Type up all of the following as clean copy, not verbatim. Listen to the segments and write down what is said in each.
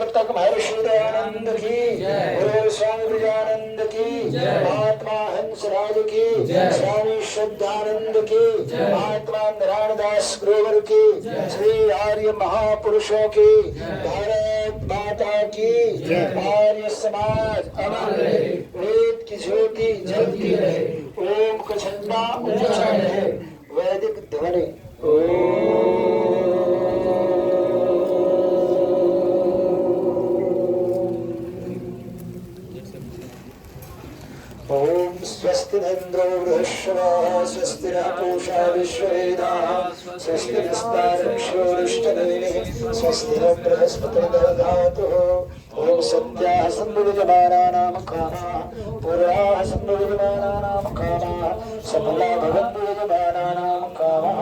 प्रवर्तक महर्षि दयानंद की, गुरु स्वामी ब्रजानंद की, महात्मा हंसराज की, स्वामी श्रद्धानंद की, महात्मा नारायण दास ग्रोवर की, श्री आर्य महापुरुषों की, भारत माता की, आर्य समाज अमर रहे, वेद की ज्योति जलती रहे, ओम का झंडा ऊंचा रहे, वैदिक ध्वनि ओम स्वस्ति इंद्रो बृहस्पतिः स्वस्ति नः पूषा विश्ववेदाः स्वस्ति नस्तारक्षो रिष्टनेमिः स्वस्ति नः बृहस्पतिर्दधातुः ओम सत्याः संविद्यमानानां कामाः पूर्णाः संविद्यमानानां कामाः सफला भवन्तु विद्यमानानां कामाः।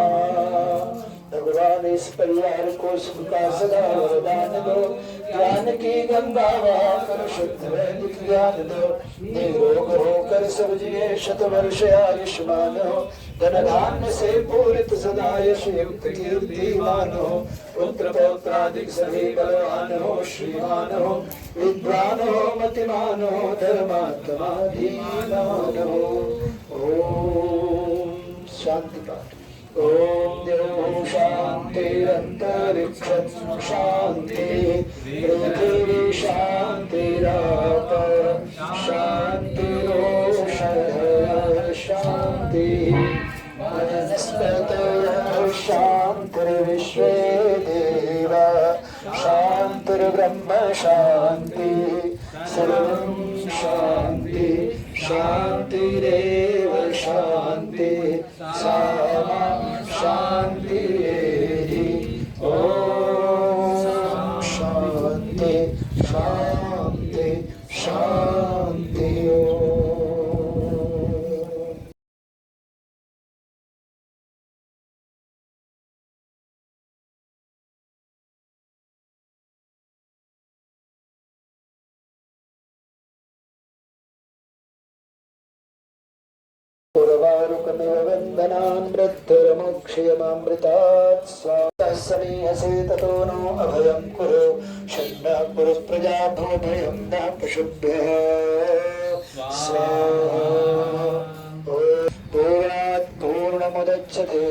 भगवान इस परिवार को सुख का सदा वरदान दो, ज्ञान की गंगा बहाकर शुद्ध वैदिक ज्ञान दो, निरोग होकर सब जिए शत वर्ष आयुष्मान हो, धन धान्य से पूरित सदा यश युक्त कीर्तिमान हो, पुत्र पौत्रादिक सभी बलवान हो, श्रीमान हो, विद्वान हो, मतिमान हो, धर्मात्मा धीमान हो। ओम शांति पाठ। ओम देव शांतिरंतरिक्ष शांति, पृथ्वी शांतिराप शांतिरोषधय शांति, वनस्पतयः शांतिर्विश्वे देव शांतिर्ब्रह्म शांति, सर्वं शांति शांतिरेव शांति, सामा शांतिरेधि। ओम शांति शांति शांति। पूर्वारुकमिव वन्दनान् मृत्युर्मोक्षयमामृतात् स्वातः समीहसे ततो नो अभयं कुरु, षण्णः कुरु प्रजा भवभयं न पशुभ्यः स्वाहा। पूर्णात् पूर्णमुदच्यते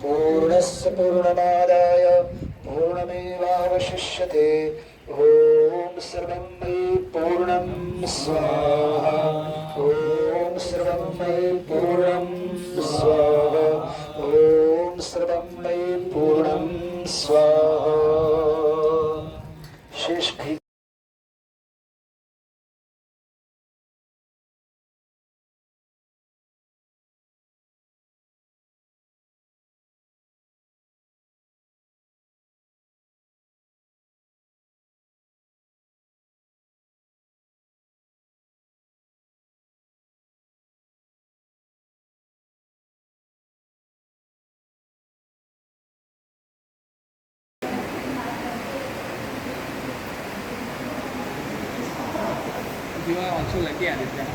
पूर्णस्य पूर्णमादाय पूर्णमेवावशिष्यते। ओम सर्वं मयि पूर्णं स्वाहा, ओम सर्वं मयि पूर्णं स्वाहा, ओम सर्वं मयि पूर्णं स्वाहा। शेष भी往出来电的这样。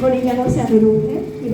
Boliviano se adorure, y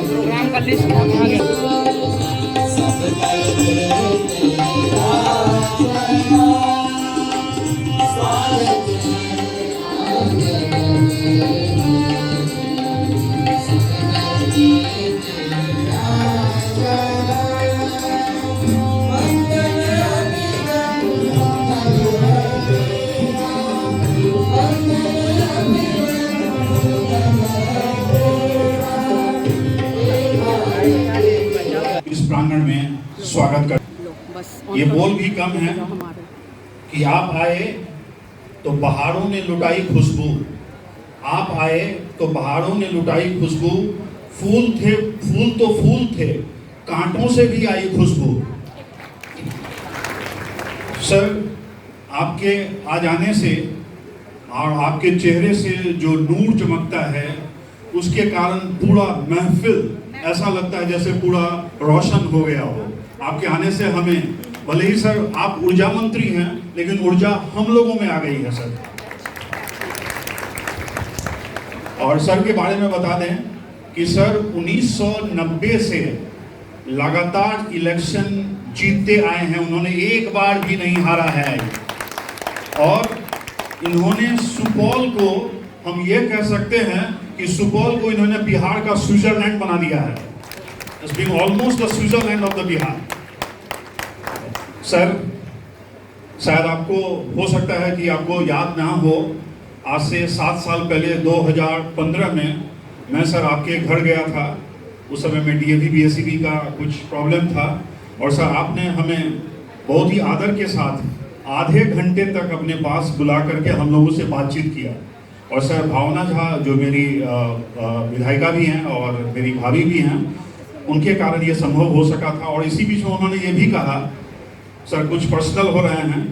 programme का लिस्ट आ गया। इस प्रांगण में स्वागत कर। ये बोल भी कम है कि आप आए तो पहाड़ों ने लुटाई खुशबू, आप आए तो पहाड़ों ने लुटाई खुशबू, फूल थे, फूल तो फूल थे, कांटों से भी आई खुशबू। सर, आपके आ जाने से और आपके चेहरे से जो नूर चमकता है, उसके कारण पूरा महफिल ऐसा लगता है जैसे पूरा रोशन हो गया हो। आपके आने से हमें, भले ही सर आप ऊर्जा मंत्री हैं, लेकिन ऊर्जा हम लोगों में आ गई है सर। और सर के बारे में बता दें कि सर 1990 से लगातार इलेक्शन जीतते आए हैं, उन्होंने एक बार भी नहीं हारा है। और इन्होंने सुपौल को, हम ये कह सकते हैं कि सुपौल को इन्होंने बिहार का स्विट्जरलैंड बना दिया है। It's been almost the Switzerland of the Bihar. Sir, शायद आपको हो सकता है कि आपको याद ना हो, आज से 7 साल पहले 2015 में मैं सर आपके घर गया था। उस समय में DAV BSEB का कुछ प्रॉब्लम था और सर आपने हमें बहुत ही आदर के साथ आधे घंटे तक अपने पास बुला करके हम लोगों से बातचीत किया। और सर भावना झा जो मेरी विधायिका भी हैं और मेरी भाभी भी हैं, उनके कारण ये संभव हो सका था। और इसी बीच में उन्होंने ये भी कहा, सर कुछ पर्सनल हो रहे हैं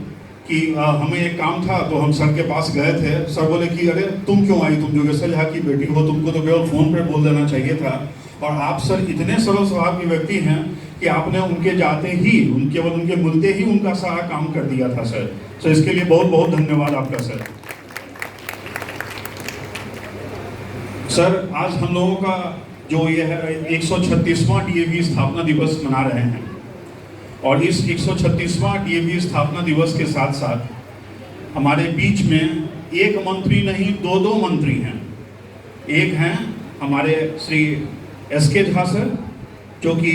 कि हमें एक काम था, तो हम सर के पास गए थे। सर बोले कि अरे तुम क्यों आई, तुम योगेश्वर झा की बेटी हो, तुमको तो केवल फ़ोन पर बोल देना चाहिए था। और आप सर इतने सरल स्वभाव के व्यक्ति हैं कि आपने उनके जाते ही, केवल उनके मिलते ही उनका सारा काम कर दिया था सर। सर इसके लिए बहुत बहुत धन्यवाद आपका सर। सर, आज हम लोगों का जो ये है 136वां DAV स्थापना दिवस मना रहे हैं। और इस 136वां DAV स्थापना दिवस के साथ साथ हमारे बीच में एक मंत्री नहीं, दो मंत्री हैं। एक हैं हमारे श्री SK झा सर, जो कि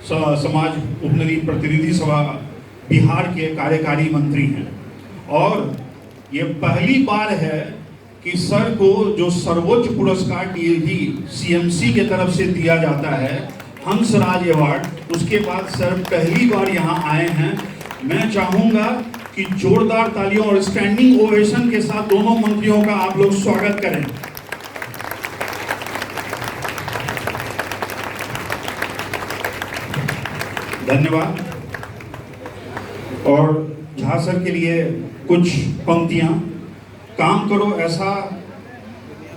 समाज उपनदी प्रतिनिधि सभा बिहार के कार्यकारी मंत्री हैं। और ये पहली बार है कि सर को जो सर्वोच्च पुरस्कार DAV CMC के तरफ से दिया जाता है, हंसराज अवार्ड, उसके बाद सर पहली बार यहाँ आए हैं। मैं चाहूँगा कि जोरदार तालियों और स्टैंडिंग ओवेशन के साथ दोनों मंत्रियों का आप लोग स्वागत करें। धन्यवाद। और झा सर के लिए कुछ पंक्तियां। काम करो ऐसा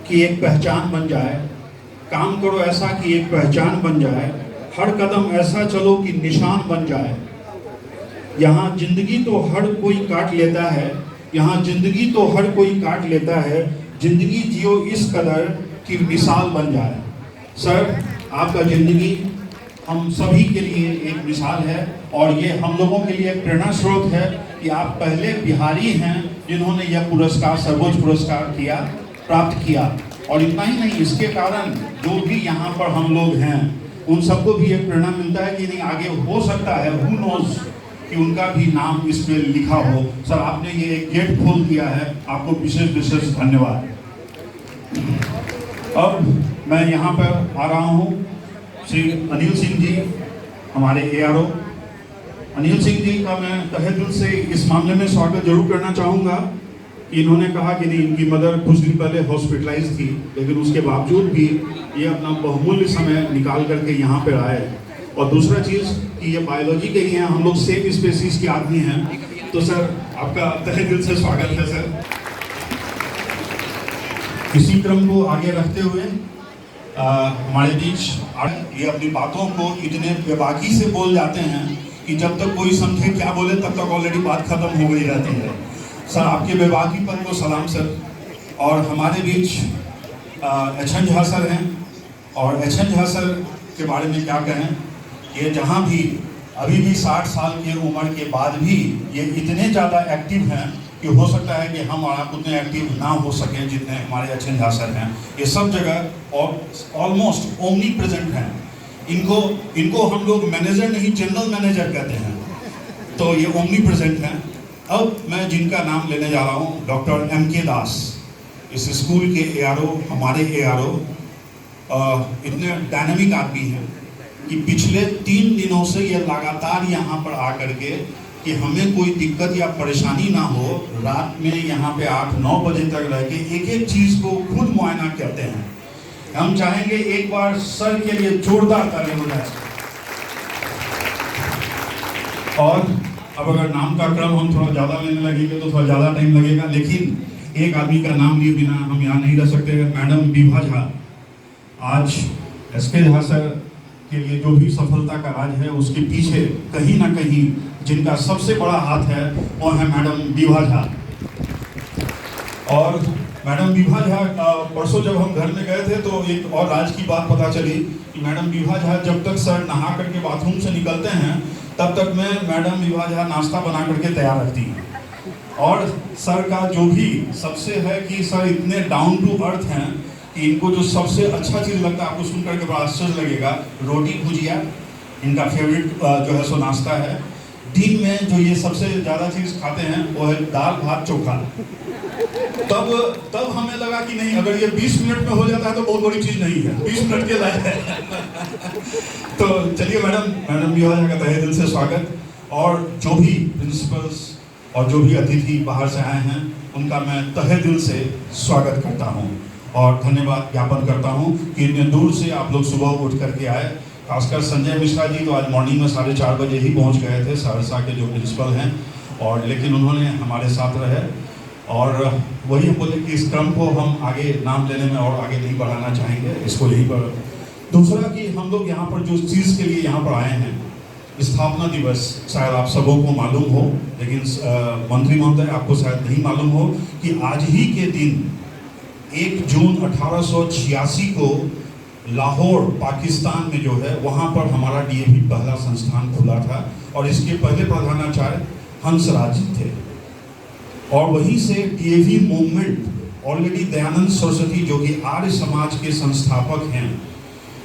कि एक पहचान बन जाए, काम करो ऐसा कि एक पहचान बन जाए, हर कदम ऐसा चलो कि निशान बन जाए। यहाँ जिंदगी तो हर कोई काट लेता है, यहाँ जिंदगी तो हर कोई काट लेता है, जिंदगी जियो इस कदर कि मिसाल बन जाए। सर, आपका जिंदगी हम सभी के लिए एक मिसाल है और ये हम लोगों के लिए एक प्रेरणा स्रोत है कि आप पहले बिहारी हैं जिन्होंने यह पुरस्कार, सर्वोच्च पुरस्कार प्राप्त किया। और इतना ही नहीं, इसके कारण जो भी यहाँ पर हम लोग हैं उन सबको भी एक प्रेरणा मिलता है कि नहीं, आगे हो सकता है, हु नोज, कि उनका भी नाम इस पे लिखा हो। सर, आपने ये एक गेट खोल दिया है, आपको विशेष धन्यवाद। अब मैं यहाँ पर आ रहा हूँ श्री अनिल सिंह जी, हमारे ARO। अनिल सिंह जी का मैं तहे दिल से इस मामले में स्वागत जरूर करना चाहूँगा। इन्होंने कहा कि नहीं, इनकी मदर कुछ दिन पहले हॉस्पिटलाइज थी, लेकिन उसके बावजूद भी ये अपना बहुमूल्य समय निकाल करके यहाँ पर आए। और दूसरा चीज़ कि ये बायोलॉजी के लिए हम लोग सेम स्पेसीज के आदमी हैं। तो सर, आपका तहे दिल से स्वागत है सर। इसी क्रम को आगे रखते हुए हमारे बीच ये अपनी बातों को इतने बेबाकी से बोल जाते हैं कि जब तक कोई समझे क्या बोले तब तक ऑलरेडी बात खत्म हो गई रहती है। सर, आपके बेबाकीपन को सलाम सर। और हमारे बीच HN झा सर हैं, और HN झा सर के बारे में क्या कहें, ये जहाँ भी अभी भी 60 साल की उम्र के बाद भी ये इतने ज़्यादा एक्टिव हैं कि हो सकता है कि हम और आप उतने एक्टिव ना हो सकें जितने हमारे HN झा सर हैं। ये सब जगह और ऑलमोस्ट ओमनी प्रेजेंट हैं। इनको हम लोग मैनेजर नहीं, जनरल मैनेजर कहते हैं, तो ये ओमनी प्रेजेंट हैं। अब मैं जिनका नाम लेने जा रहा हूँ, डॉक्टर MK दास, इस स्कूल के ARO, हमारे ARO, इतने डायनामिक आदमी हैं कि पिछले 3 दिनों से ये लगातार यहाँ पर आकर के कि हमें कोई दिक्कत या परेशानी ना हो, रात में यहाँ पे 8-9 बजे तक रह के एक चीज़ को खुद मुआयना करते हैं। हम चाहेंगे एक बार सर के लिए जोरदार ताली हो जाए। और अब अगर नाम का क्रम हम थोड़ा ज़्यादा लेने लगेंगे तो थोड़ा ज़्यादा टाइम लगेगा, लेकिन एक आदमी का नाम लिए बिना हम यहाँ नहीं रह सकते। मैडम विभा झा, आज SK झा सर के लिए जो भी सफलता का राज है, उसके पीछे कहीं ना कहीं जिनका सबसे बड़ा हाथ है वो है मैडम विभा झा। और मैडम विभा झा, परसों जब हम घर में गए थे तो एक और राज की बात पता चली कि मैडम विभा झा जब तक सर नहा करके बाथरूम से निकलते हैं तब तक में मैडम विभा झा नाश्ता बना करके तैयार रखती हैं। और सर का जो भी सबसे है कि सर इतने डाउन टू अर्थ हैं कि इनको जो सबसे अच्छा चीज़ लगता है, आपको सुन करके बड़ा आश्चर्य लगेगा, रोटी भुजिया इनका फेवरेट जो है सो नाश्ता है। दिन में जो ये सबसे ज़्यादा चीज़ खाते हैं वो है दाल भात चोखा। तब हमें लगा कि नहीं, अगर ये 20 मिनट में हो जाता है तो बहुत बड़ी चीज़ नहीं है, 20 मिनट के लायक है। तो चलिए मैडम विभा झा का तहे दिल से स्वागत। और जो भी प्रिंसिपल्स और जो भी अतिथि बाहर से आए हैं उनका मैं तहे दिल से स्वागत करता हूँ और धन्यवाद ज्ञापन करता हूँ कि इतने दूर से आप लोग सुबह उठ करके आए। खासकर संजय मिश्रा जी तो आज मॉर्निंग में 4:30 बजे ही पहुँच गए थे, सहरसा के जो प्रिंसिपल हैं, और लेकिन उन्होंने हमारे साथ रहे। और वही बोले कि इस क्रम को हम आगे नाम लेने में और आगे नहीं बढ़ाना चाहेंगे, इसको यहीं पर। दूसरा कि हम लोग यहाँ पर जो चीज़ के लिए यहाँ पर आए हैं, स्थापना दिवस, शायद आप सबों को मालूम हो, लेकिन मंत्री महोदय आपको शायद नहीं मालूम हो कि आज ही के दिन 1 जून 1886 को लाहौर पाकिस्तान में जो है वहाँ पर हमारा DAV पहला संस्थान खुला था और इसके पहले प्रधानाचार्य हंसराज जी थे। और वहीं से DAV movement already Dayanand Saraswati जो कि आर्य समाज के संस्थापक हैं,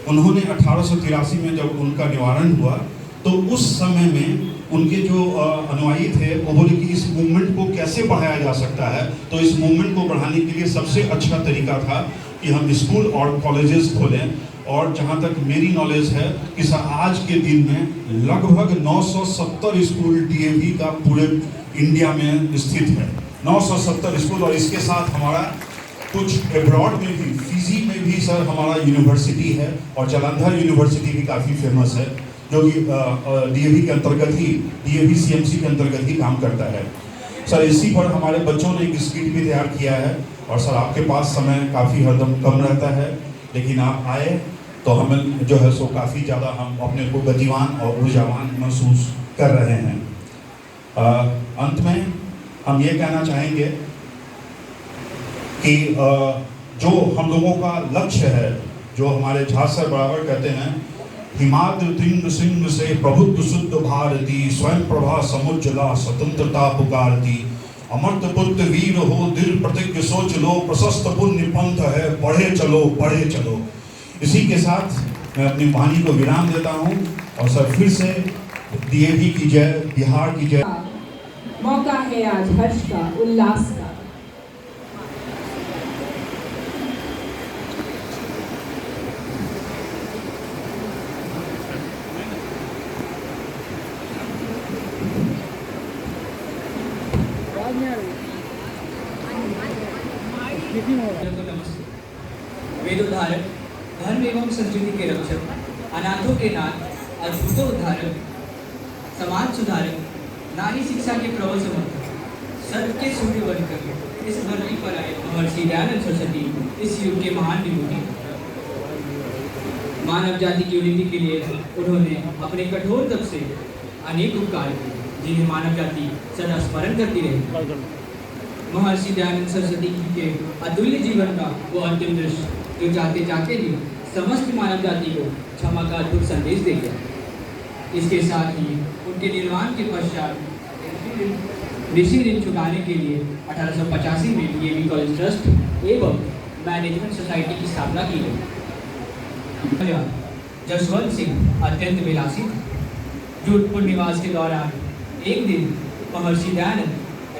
उन्होंने 1883 में जब उनका निवारण हुआ तो उस समय में उनके जो अनुयायी थे वो बोले कि इस मूवमेंट को कैसे बढ़ाया जा सकता है। तो इस मूवमेंट को बढ़ाने के लिए सबसे अच्छा तरीका था कि हम स्कूल और कॉलेजेस खोलें। और जहाँ तक मेरी नॉलेज है कि सर आज के दिन में लगभग 970 स्कूल डीएवी का पूरे इंडिया में स्थित है, 970 स्कूल। और इसके साथ हमारा कुछ एब्रॉड में भी, फिजी में भी सर हमारा यूनिवर्सिटी है, और जालंधर यूनिवर्सिटी भी काफ़ी फेमस है, जो कि डीएवी के अंतर्गत ही, डीएवी सीएमसी के अंतर्गत ही काम करता है। सर इसी पर हमारे बच्चों ने एक स्किट भी तैयार किया है। और सर आपके पास समय काफ़ी हरदम कम रहता है, लेकिन आप आए तो हमें जो है सो काफ़ी ज़्यादा हम अपने को गतिवान और ऊर्जावान महसूस कर रहे हैं। अंत में हम ये कहना चाहेंगे कि जो हम लोगों का लक्ष्य है, जो हमारे झा सर बराबर कहते हैं, हिमाद्र तिंग सिंह से प्रबुद्ध शुद्ध भारती, स्वयं प्रभा समुज्जला स्वतंत्रता पुकारती, अमर्त पुत्र वीर हो दिल प्रतिज्ञ सोच लो, प्रशस्त पुण्य पंथ है बढ़े चलो बढ़े चलो। इसी के साथ मैं अपनी वाणी को विराम देता हूँ। और सर फिर से डीएवी की जय, बिहार की जय। मौका है आज हर्ष का, उल्लास का। वेदोद्धारक, धर्म एवं संस्कृति के रक्षक, अनाथों के नाथ, अद्भुतों उद्धारक, समाज सुधारक, नारी शिक्षा के प्रबल समर्थक, सत्य के सूर्य बनकर इस धरती पर आए महर्षि दयानंद सरस्वती इस युग के महान विभूति। मानव जाति की उन्नति के लिए उन्होंने अपने कठोर तप से अनेक उपकार किए, जिन्हें मानव जाति सदा स्मरण करती रही। महर्षि दयानंद सरस्वती के अतुल्य जीवन का वो अंतिम दृश्य जो जाते जाते भी समस्त मानव जाति को क्षमा का अद्भुत संदेश दे गया। इसके साथ ही उनके निर्वाण के पश्चात ऋषि ऋण चुकाने के लिए 1885 में डीएवी कॉलेज ट्रस्ट एवं मैनेजमेंट सोसाइटी की स्थापना की गई। जसवंत सिंह अत्यंत विलासी थे। जोधपुर निवास के दौरान एक दिन महर्षि दयानंद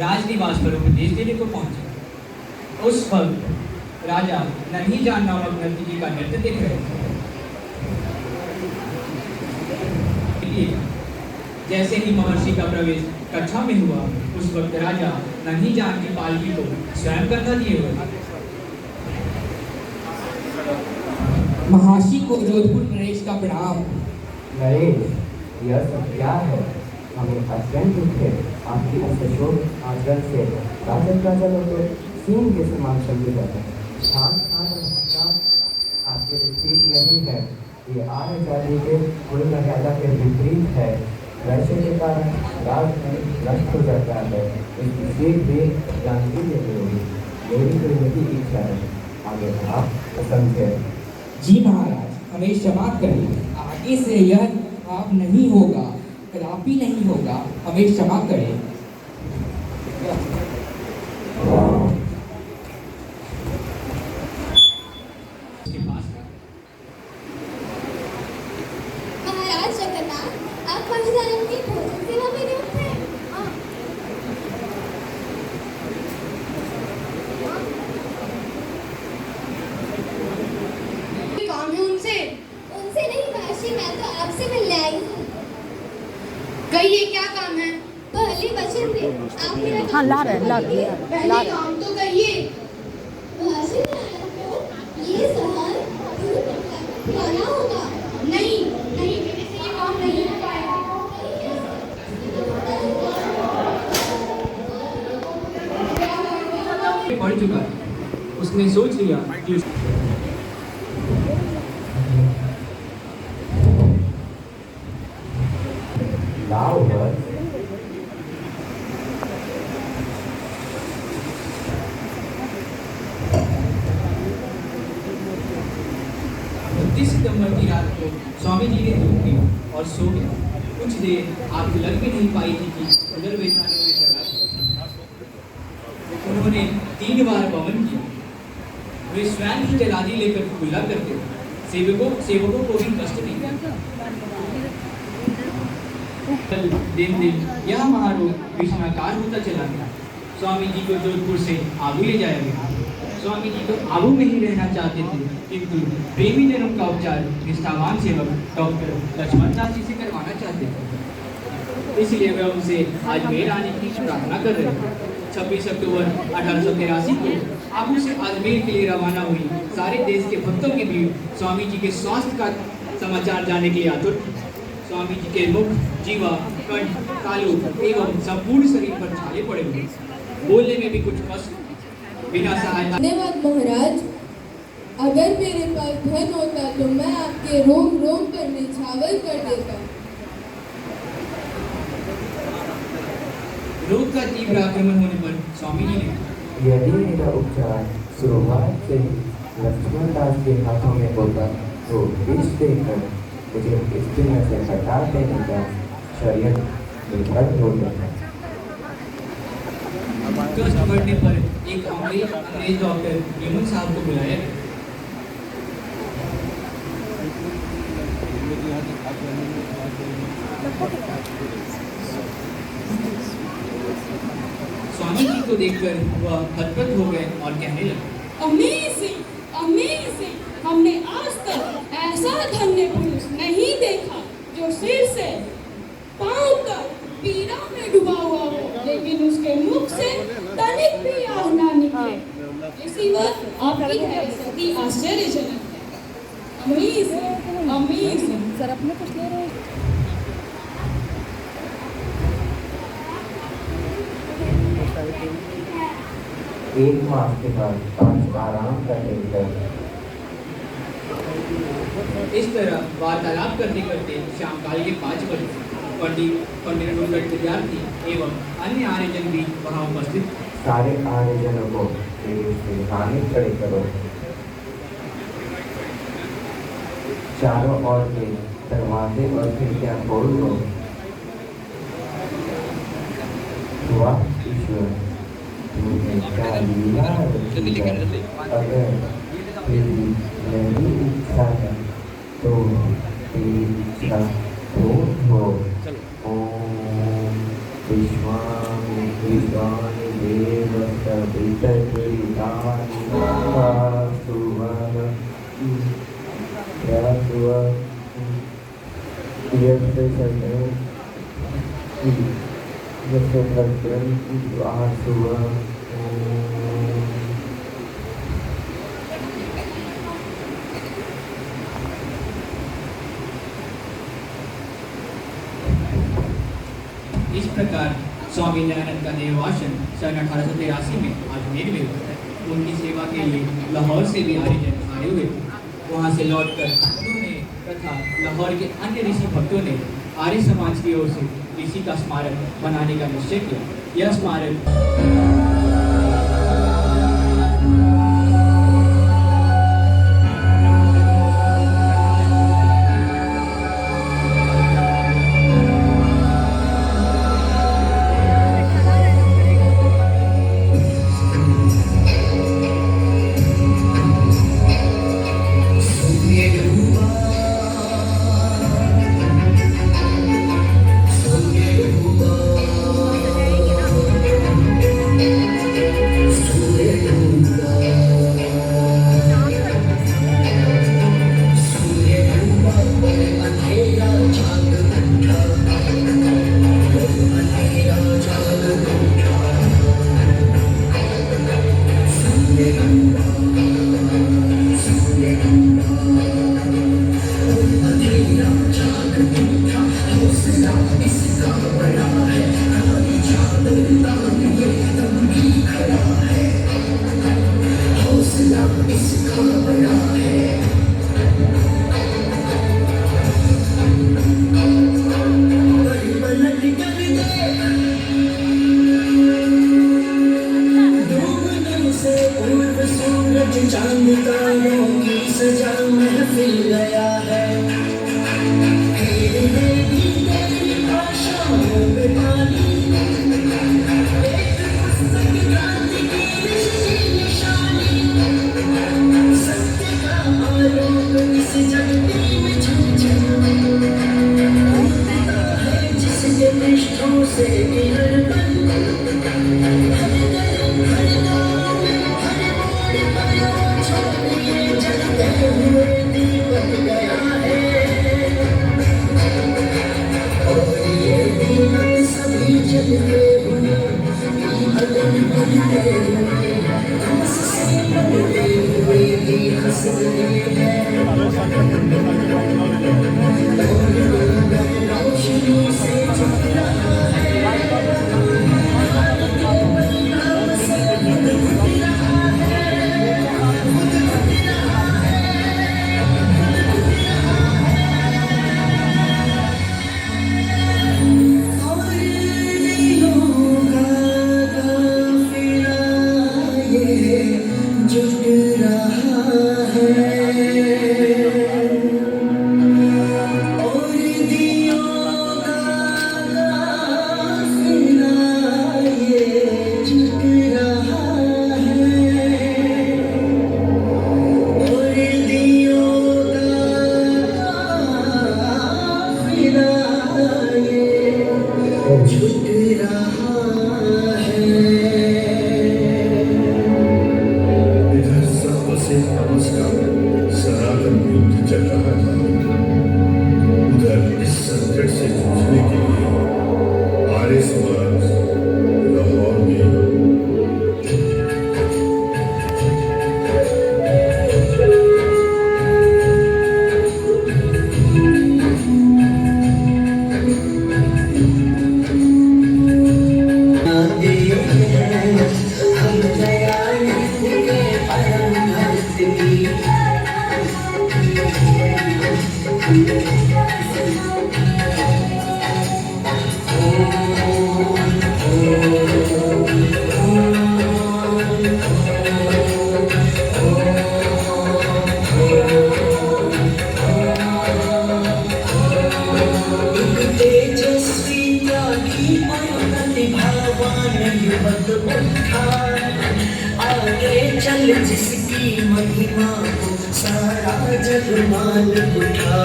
राजनिवास पर उपदेश देने को पहुंचे। उस वक्त राजा नन्ही जान नामक नर्तकी का नृत्य देख रहे थे। जैसे ही महर्षि का प्रवेश कक्षा में हुआ, उस वक्त राजा नन्ही जान की पालकी को स्वयं कंधा दिए हुए थे। महर्षि को जोधपुर नरेश का प्रणाम। नरेश, यह सब क्या है? हमें अत्यंत दुख है। आपकी असशोक आचरण से राजन राजा लोग सिंह के समान शब्द रहते हैं। आपके विपरीत नहीं है। ये आर्य जाति के कुल मर्यादा के विपरीत है। वैसे के कारण राज में नष्ट हो जाता है। इसकी सीख भी जानती नहीं होगी। मेरी तो यही इच्छा है। आगे आप पसंद है। जी महाराज, हमें क्षमा करें। आगे से यह आप नहीं होगा, कदापि नहीं होगा। हमें क्षमा करें। महाराज जगन्नाथ, आप पंचधारण की भोजन सेवा में नियुक्त हैं। काम है उनसे नहीं महर्षि, मैं तो आपसे मिलने आई हूँ। कहिए क्या काम है? पहले वचन दे, आप मेरा हाँ ला रहे पहले काम तो कहिए। महर्षि ये सवाल पुराना होगा। नहीं नहीं, मेरे से ये काम नहीं हो पाएगा। पढ़ चुका है। उसने सोच लिया कि लाओ बस। सितंबर की रात को स्वामी जी ने दूध पी और सो गए। कुछ देर आग लग भी नहीं पाई थी कि पुनर्वेशाने में चला। उन्होंने 3 बार पवन किया। वे स्वयं ही जलादी लेकर खुला करते थे। सेवकों को भी कष्ट नहीं देता। दिन दिन यह महारोग विषमाकार होता चला गया। स्वामी जी को जोधपुर से आबू ले जाया गया। स्वामी जी तो आबू में ही रहना चाहते थे, किंतु प्रेमी जनों का उपचार निष्ठावान सेवक डॉक्टर लक्ष्मण दास जी से करवाना चाहते थे, इसलिए वे उनसे अजमेर आने की प्रार्थना कर रहे थे। 26 अक्टूबर 1883 को आबू से अजमेर के लिए रवाना हुई सारे देश के भक्तों की भीड़ स्वामी जी के स्वास्थ्य का समाचार जानने के लिए आतुर थी। स्वामी जी के मुख, जीवा, कंठ, तालु एवं संपूर्ण शरीर पर छाले पड़े हुए, बोलने में भी कुछ कष्ट, बिना सहायता। धन्यवाद महाराज। अगर मेरे पास धन होता तो मैं आपके रोम रोम पर निछावर कर देता। रोग का तीव्र आक्रमण होने पर स्वामी जी ने, यदि मेरा उपचार शुरुआत से ही लक्ष्मण दास के हाथों में होता तो इस देकर मुझे इस दुनिया से हटा देने का षड्यंत्र विफल हो जाता। कष्ट बढ़ने पर एक अंग्रेज डॉक्टर यमुन साहब को बुलाया गया। स्वामी जी को देखकर वह हतप्रभ हो गए और कहने लगे, अमेजिंग, अमेजिंग! हमने आज तक ऐसा धन्य पुरुष नहीं देखा जो सिर से पांव तक पीड़ा में डूबा हुआ हो, लेकिन उसके मुख से तनिक भी आह ना निकले। इसी वक्त आपकी शक्ति आश्चर्यजनक है। Amazing, amazing! सर अपने कुछ ले रहे हैं। एक मास के बाद आज आराम करने लगे। इस तरह वार्तालाप करते करते शाम काल के 5 बजे पंडित विद्यार्थी एवं अन्य आर्यजन भी वहाँ उपस्थित थे। सारे आर्यजनों को हानि खड़े करो। चारों ओर के दरवाजे और खिड़कियां खोल दो। वाह ईश्वर, तुमने क्या लीला रची है। अगर तेरी मेरी इच्छा है तो तेरी इच्छा पूर्ण हो। ओम विश्वानि विश्वानि देव सवितर्वितानि सुवर्ण इस प्रकार स्वामी दयानंद का देवासन सन 1883 में अजमेर में हुआ है। उनकी सेवा के लिए लाहौर से भी आर्यजन आए हुए थे। वहाँ से लौटकर उन्होंने तथा लाहौर के अन्य ऋषि भक्तों ने आर्य समाज की ओर से ऋषि का स्मारक बनाने का निश्चय किया। यह स्मारक चांद तारों की सजा महफिल गया है। तेरी भाषा वशिष्ठों से चल जिसकी महिमा को सारा जग मान उठा,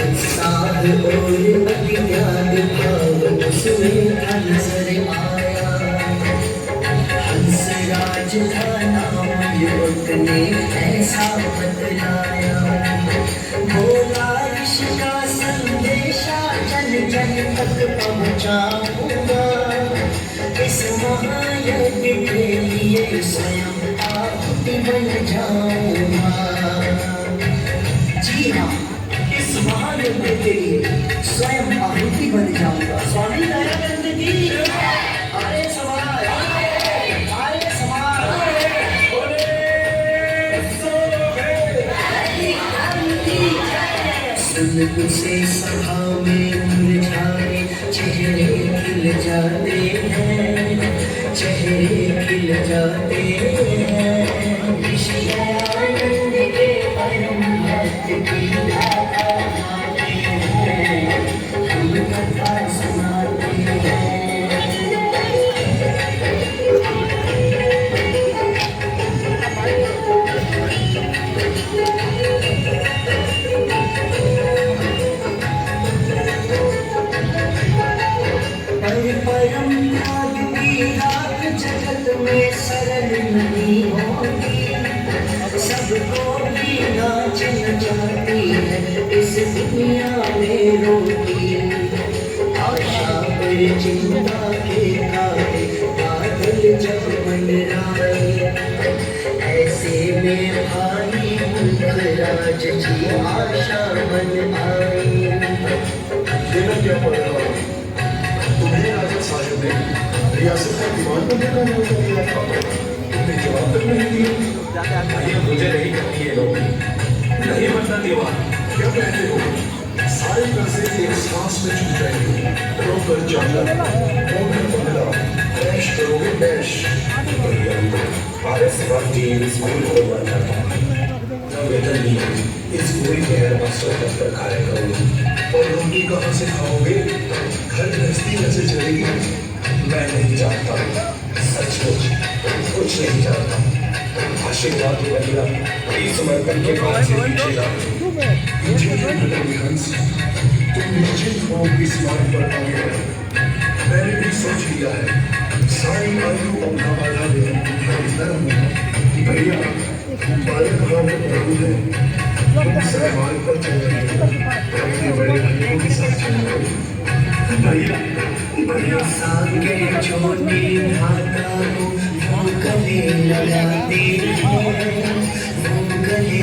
उत्साह और अज्ञान भाव उसमें नजर आया। हंसराज का नाम युवक ने ऐसा बतलाया, बोला ऋषि का संदेशा जन जन तक पहुँचाऊंगा। इस महायज्ञ के लिए स्वयं आहुति बन जाऊंगा। जी हाँ, इस महायज्ञ के लिए स्वयं आहुति बन जाऊंगा। स्वामी दयानंद की आए समाज, आए समाज, सुन उसे सभा में मुरझाए चेहरे खिल जाते हैं, चेहरे खिल जाते हैं। ऋषि दयानंद के परम भक्त की गाथा गाते हैं, हम कथा सुनाते हैं। परम भाग की रात जगत में सरल नहीं होती, सबको भी नाच नचाती है इस दुनिया में रोती। आशा पर चिंता के काले बादल जब मंडराए, ऐसे में भाई राज जी आशा मन आई। क्या पड़ रहा तुम्हें राजा साहिब ने रियासत का दीवान बनने का न्योता दिया था, तुमने जवाब तक नहीं दिया। ये मुझे नहीं करती है लोग, नहीं बनता दीवान। क्या कहते हो? सारे कर्जे एक सांस में छूट जाएंगे। रोकर जंगल, मोटर बंगला, ऐश करोगे ऐश। आरएस वर्दी स्कूल खोलना चाहता हूँ, वेतन नहीं, इस पूरी गैर मकसद दफ्तर खाया करूँगी। और रोटी कहाँ से खाओगे? घर गृहस्थी कैसे चलेगी? मैं नहीं जानता, सचमुच कुछ नहीं जानता। आशीर्वाद बदला इस समर्पण के बाद से पीछे हंस, तुम निश्चित होंगे इस मार्ग पर आगे बढ़े। मैंने भी सोच लिया है, सारी आयु अपना बाधा दे भैया बालक भाव में प्रभु है, तुम सही मार्ग पर चल रहे हो, अपने बड़े भाइयों के साथ चल रहे हो। भैया भैया सागे छोटे भाता को वो गले लगाते हैं, वो गले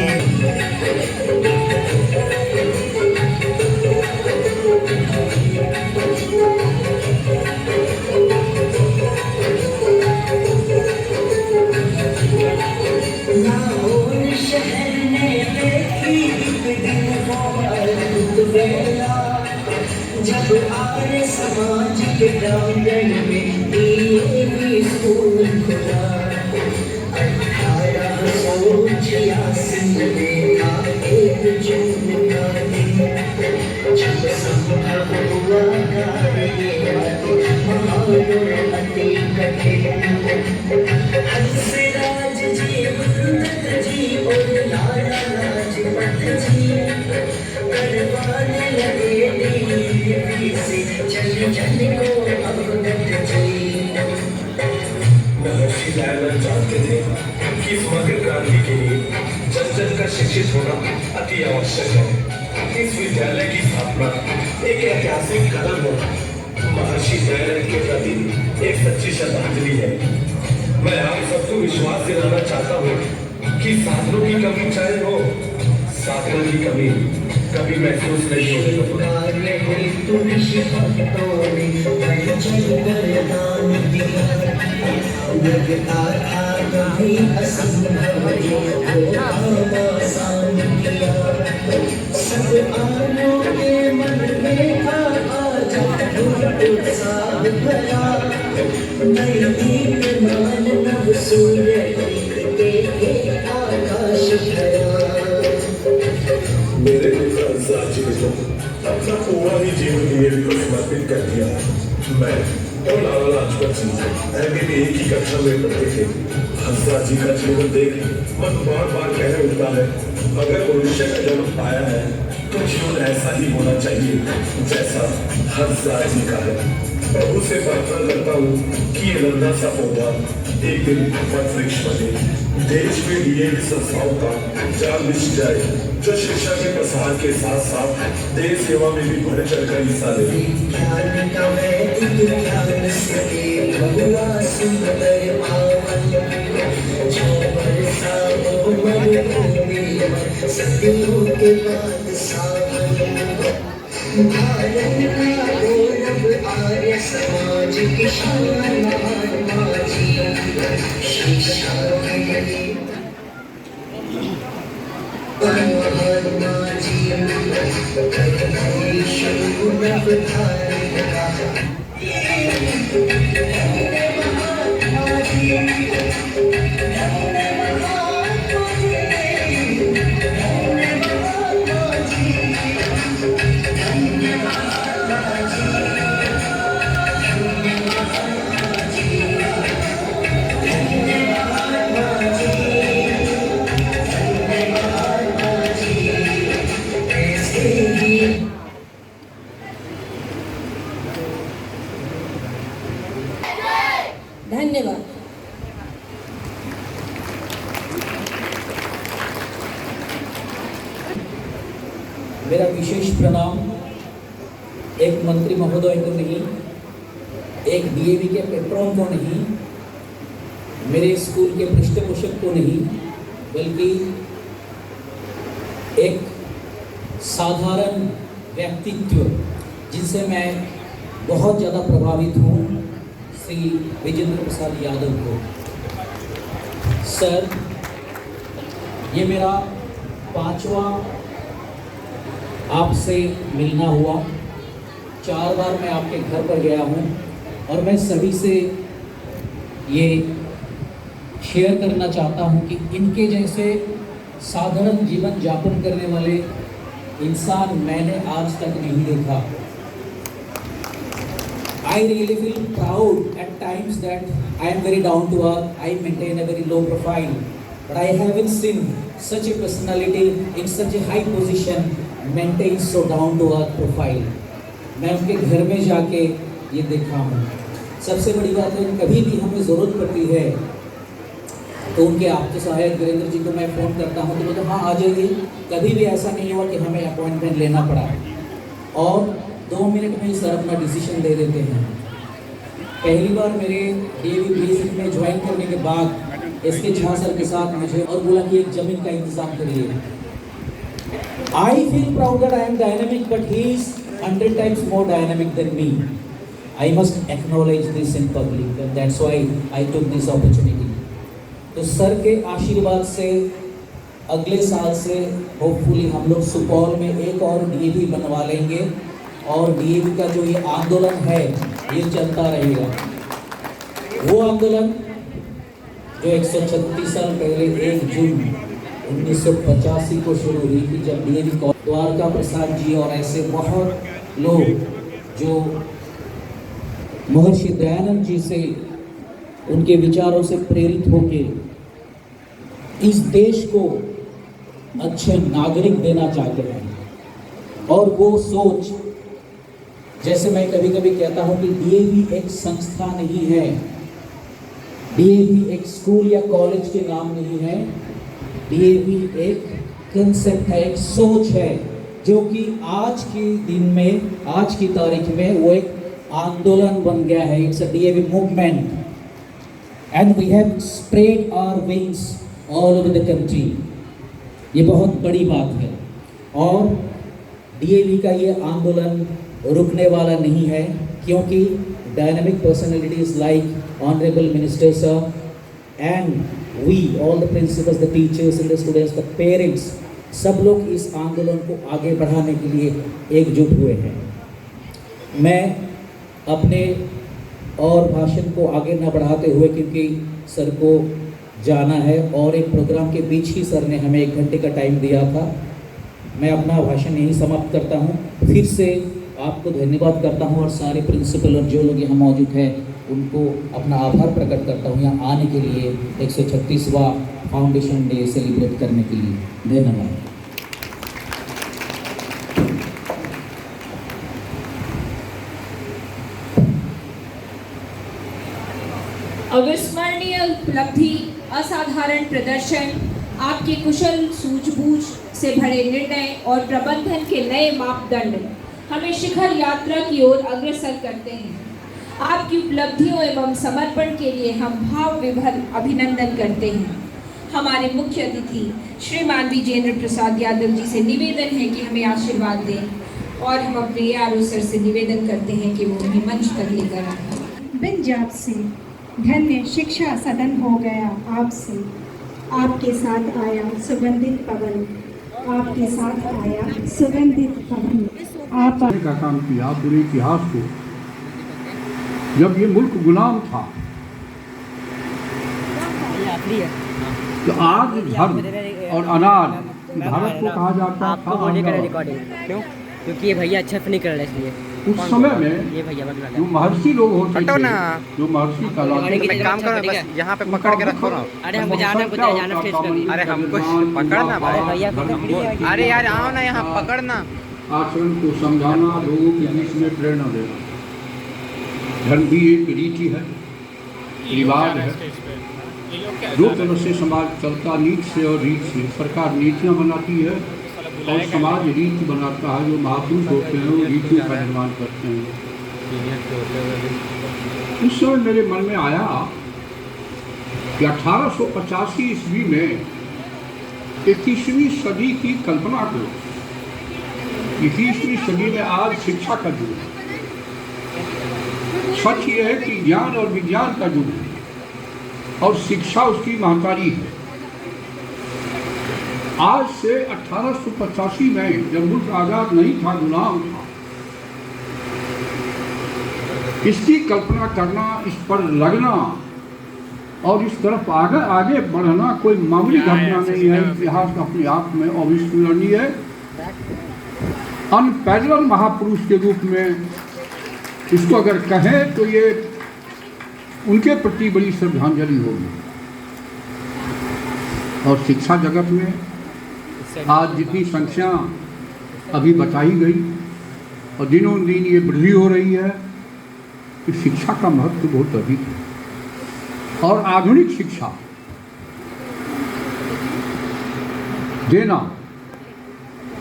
लाहौर शहर ने देखी एक दिन वो अद्भुत बेला, जब आर्य समाज के प्रांगण में डीएवी स्कूल खुला। 1886 में था एक जून का दिन, जब संभव हुआ कार्य महान अति कठिन। हंसराज जी, गुरुदत्त जी और लाला लाजपत जी करवाने लगे डीएवी से जन जन को अवगत जी। महर्षि दयानंद जानते थे कि समग्र क्रांति के लिए जन जन का शिक्षित होना अति आवश्यक है। इस विद्यालय की स्थापना एक ऐतिहासिक कदम है, महर्षि दयानंद के प्रति एक सच्ची श्रद्धांजलि है। मैं आप सबको विश्वास दिलाना चाहता हूँ कि साधनों की कमी चाहे हो, साधनों की कमी कभी महसूस नहीं मेरे हंसराज जी ने अपना पूरा ही जीवन मेरे को समर्पित कर दिया। मैं और लाला लाजपत जी भी एक ही कक्षा में पढ़ते थे। हंसराज जी का जीवन देख मन बार बार कह उठता है, अगर मनुष्य का जन्म पाया है तो जीवन ऐसा ही होना चाहिए जैसा हंसराज जी का है। प्रभु से प्रार्थना करता हूँ कि ये नन्हा सा पौधा एक दिन वट वृक्ष बने, देश में लिए संस्थाओं का जाल बिछ जाए, जो शिक्षा के प्रसार के साथ साथ देश सेवा में भी बढ़ चढ़कर हिस्सा ले। आर्य समाज की शान महात्मा जी, शिक्षा के लिए महात्मा जी धन्यवाद। मेरा विशेष प्रणाम एक मंत्री महोदय को नहीं, एक डीएवी के पेट्रोन को नहीं, मेरे स्कूल के पृष्ठपोषक को नहीं, बल्कि एक साधारण व्यक्तित्व जिनसे मैं बहुत ज़्यादा प्रभावित हूँ, श्री विजेंद्र प्रसाद यादव को। सर, ये मेरा 5वां आपसे मिलना हुआ। 4 बार मैं आपके घर पर गया हूँ और मैं सभी से ये शेयर करना चाहता हूँ कि इनके जैसे साधारण जीवन यापन करने वाले इंसान मैंने आज तक नहीं देखा। I really feel proud at times that I am very down to earth, I maintain a very low profile, but I haven't seen such a personality in such a high position maintain so down to earth profile. मैं उनके घर में जाके ये देखा हूँ। सबसे बड़ी बात है, कभी भी हमें ज़रूरत पड़ती है तो उनके आपके सहायक वीरेंद्र जी को मैं फ़ोन करता हूँ तो बोलते हाँ आ जाइए। कभी भी ऐसा नहीं हुआ कि हमें अपॉइंटमेंट लेना पड़ा, और 2 मिनट में ही सर अपना डिसीजन दे देते हैं। पहली बार मेरे DAV बेसिक में ज्वाइन करने के बाद इसके झा सर के साथ मुझे और बोला कि एक ज़मीन का इंतज़ाम करिए। I feel proud that I am dynamic, but he is 100 times more dynamic than me. I must acknowledge this in public, and that's why I took this opportunity. तो सर के आशीर्वाद से अगले साल से होपफुली हम लोग सुपौल में एक और DAV बनवा लेंगे, और DAV का जो ये आंदोलन है ये चलता रहेगा। वो आंदोलन जो 136 साल पहले 1 जून 1985 को शुरू हुई थी, जब DAV द्वारका प्रसाद जी और ऐसे बहुत लोग जो महर्षि दयानंद जी से उनके विचारों से प्रेरित होके इस देश को अच्छे नागरिक देना चाहते हैं। और वो सोच, जैसे मैं कभी कभी कहता हूँ कि DAV एक संस्था नहीं है, DAV एक स्कूल या कॉलेज के नाम नहीं है, DAV एक कंसेप्ट है, एक सोच है, जो कि आज के दिन में, आज की तारीख में वो एक आंदोलन बन गया है। It's a DAV movement and we have spread our wings all over the country. ये बहुत बड़ी बात है, और DAV का ये आंदोलन रुकने वाला नहीं है, क्योंकि dynamic personalities like honourable minister sir and we, all the principals, the teachers and the students, the parents, सब लोग इस आंदोलन को आगे बढ़ाने के लिए एकजुट हुए हैं। मैं अपने और भाषण को आगे न बढ़ाते हुए, क्योंकि सर को जाना है और एक प्रोग्राम के बीच ही सर ने हमें 1 घंटे का टाइम दिया था, मैं अपना भाषण यहीं समाप्त करता हूँ। फिर से आपको धन्यवाद करता हूँ, और सारे प्रिंसिपल और जो लोग यहाँ मौजूद हैं उनको अपना आभार प्रकट करता हूँ यहाँ आने के लिए, 136वां फाउंडेशन डे सेलिब्रेट करने के लिए। धन्यवाद। अविस्मरणीय उपलब्धि, असाधारण प्रदर्शन, आपके कुशल सूझबूझ से भरे निर्णय और प्रबंधन के नए मापदंड हमें शिखर यात्रा की ओर अग्रसर करते हैं। आपकी उपलब्धियों एवं समर्पण के लिए हम भाव विभोर अभिनंदन करते हैं। हमारे मुख्य अतिथि श्रीमान विजेंद्र प्रसाद यादव जी से निवेदन है कि हमें आशीर्वाद दें, और हम अपने ARO सर से निवेदन करते हैं कि वो हमें मंच तक लेकर आएं। बिन जात से धन्य शिक्षा सदन हो गया आपसे, आपके साथ आया सुगंधित पवन, आपके साथ आया सुगंधित पवन। आप का काम किया पूरे इतिहास को। जब ये मुल्क गुलाम था तो आज धर्म और अनाज भारत को कहा जाता था। क्यों? क्योंकि ये भैया अच्छा नहीं कर रहे, इसलिए उस समय में ये भैया जो महर्षि लोग होते थे, जो महर्षि कहलाते, काम करो बस यहाँ पे पकड़ के रखो ना। अरे हमको जाना फेस। अरे हमको पकड़ना भाई। अरे यार आओ ना यहाँ पकड़ना। आचरण को समझाना, लोगों के बीच में प्रेरणा देना। धर्म भी एक रीति है, रिवाज है, दो तरह से समाज चलता, नीति से और रीत से। सरकार नीतियाँ बनाती है और समाज रीति बनाता है। जो महापुरुष होते हैं वो रीतियों का निर्माण करते हैं। उस समय मेरे मन में आया कि 1885 ईस्वी में 21वीं सदी की कल्पना करो। 21वीं सदी में आज शिक्षा का युग है। सच ये है कि ज्ञान और विज्ञान का युग है और शिक्षा उसकी महतारी है। आज से 1885 में जब मुल्क आजाद नहीं था, गुलाम था, इसकी कल्पना करना, इस पर लगना और इस तरफ आगे बढ़ना कोई मामूली घटना नहीं है। इतिहास अपने आप में अविस्मरणीय है। अनपैरेलल महापुरुष के रूप में इसको अगर कहें तो ये उनके प्रति बड़ी श्रद्धांजलि होगी। और शिक्षा जगत में आज जितनी संख्या अभी बताई गई और दिनों दिन ये वृद्धि हो रही है कि शिक्षा का महत्व बहुत अधिक है और आधुनिक शिक्षा देना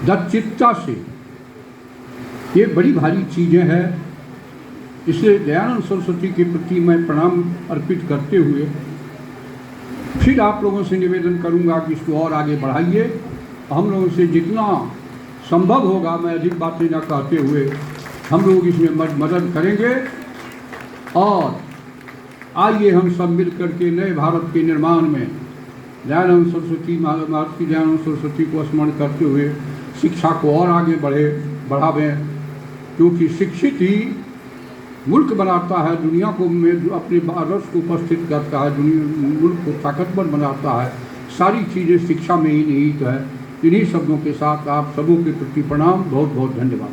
दक्षता से ये बड़ी भारी चीज़ें हैं। इसलिए दयानंद सरस्वती के प्रति मैं प्रणाम अर्पित करते हुए फिर आप लोगों से निवेदन करूंगा कि इसको और आगे बढ़ाइए। हम लोगों से जितना संभव होगा, मैं अधिक बातें न कहते हुए, हम लोग इसमें मदद करेंगे और आइए हम सब मिल करके नए भारत के निर्माण में दयानंद सरस्वती महर्षि दयानंद सरस्वती को स्मरण करते हुए शिक्षा को और आगे बढ़ावें, क्योंकि शिक्षित ही मुल्क बनाता है, दुनिया को में अपने आदर्श को उपस्थित करता है, मुल्क को ताकतवर बनाता है। सारी चीज़ें शिक्षा में ही निहित है। इन्हीं शब्दों के साथ आप सबों के प्रति प्रणाम, बहुत बहुत धन्यवाद।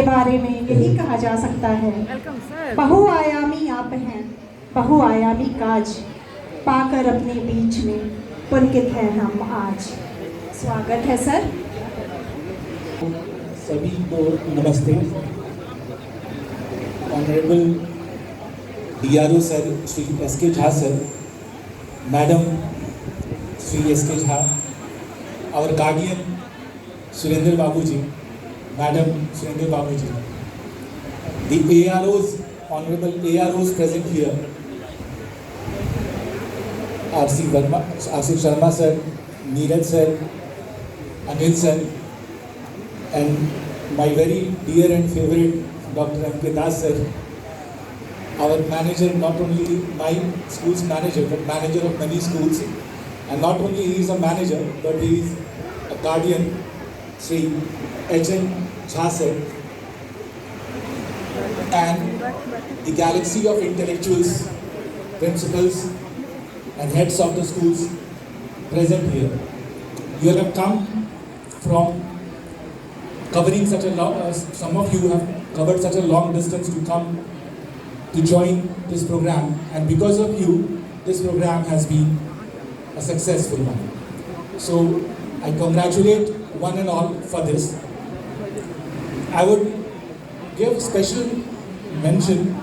बारे में यही कहा जा सकता है, बहुआयामी आप हैं, बहुआयामी काज पाकर अपने बीच में पुलकित है हम आज। स्वागत है सर। सभी को नमस्ते। Honourable DRO sir Shri SK Jha sir, madam Shri SK Jha, our guardian Surendra Babu ji, madam Surendra Babu ji, the AROs, honorable AROs present here, RC Sharma sir, Neeraj sir, Anil sir, and my very dear and favorite Dr. M.K. Das sir, our manager, not only my school's manager but manager of many schools, and not only he is a manager but he is a guardian, Sri H.N. Jha sir, and the galaxy of intellectuals, principals and heads of the schools present here. You have come from covering such a long, some of you have covered such a long distance to come to join this program, and because of you this program has been a successful one. So I congratulate one and all for this. I would give special mention